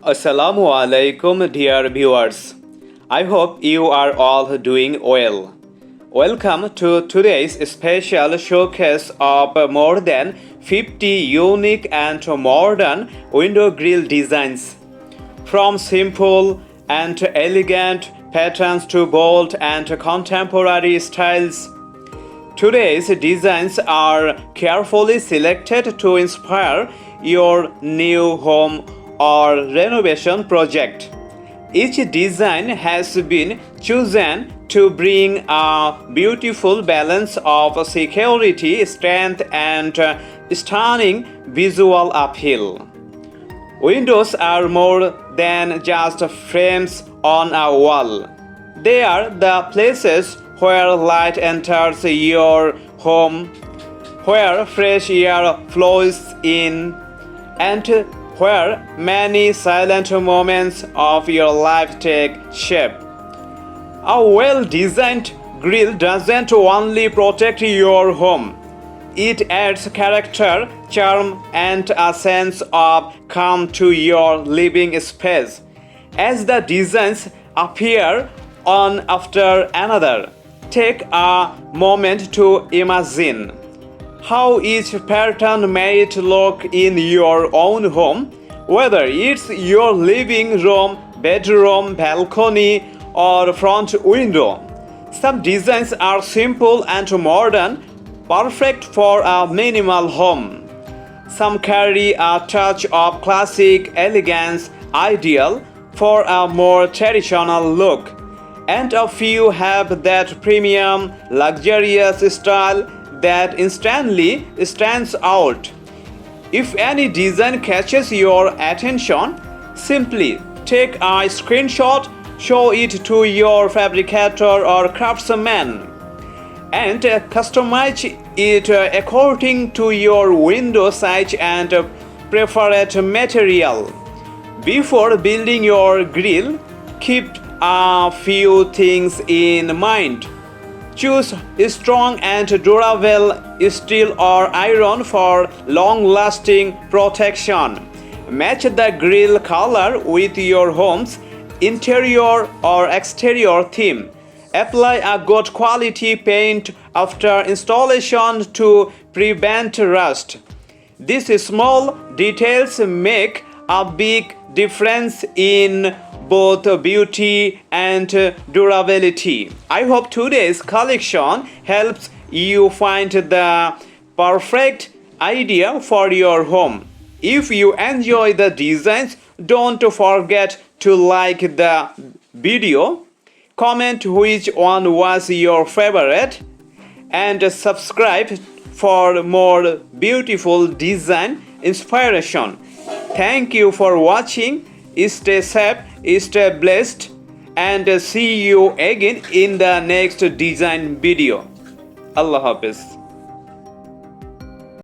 Assalamu alaikum, dear viewers. I hope you are all doing well. Welcome to today's special showcase of more than 50 unique and modern window grill designs. From simple and elegant patterns to bold and contemporary styles, today's designs are carefully selected to inspire your new home or renovation project. Each design has been chosen to bring a beautiful balance of security, strength, and stunning visual appeal. Windows are more than just frames on a wall. They are the places where light enters your home, where fresh air flows in, and where many silent moments of your life take shape. A well-designed grill doesn't only protect your home, it adds character, charm, and a sense of calm to your living space. As the designs appear one after another, take a moment to imagine how each pattern might look in your own home, whether it's your living room, bedroom, balcony, or front window. Some designs are simple and modern, perfect for a minimal home. Some carry a touch of classic elegance, ideal for a more traditional look. And a few have that premium, luxurious style that instantly stands out. If any design catches your attention, simply take a screenshot, show it to your fabricator or craftsman, and customize it according to your window size and preferred material. Before building your grill, keep a few things in mind. Choose strong and durable steel or iron for long-lasting protection. Match the grill color with your home's interior or exterior theme. Apply a good quality paint after installation to prevent rust. These small details make a big difference in both beauty and durability. I hope today's collection helps you find the perfect idea for your home. If you enjoy the designs, don't forget to like the video, comment which one was your favorite, and subscribe for more beautiful design inspiration. Thank you for watching. Stay safe, stay blessed, and see you again in the next design video. Allah Hafiz.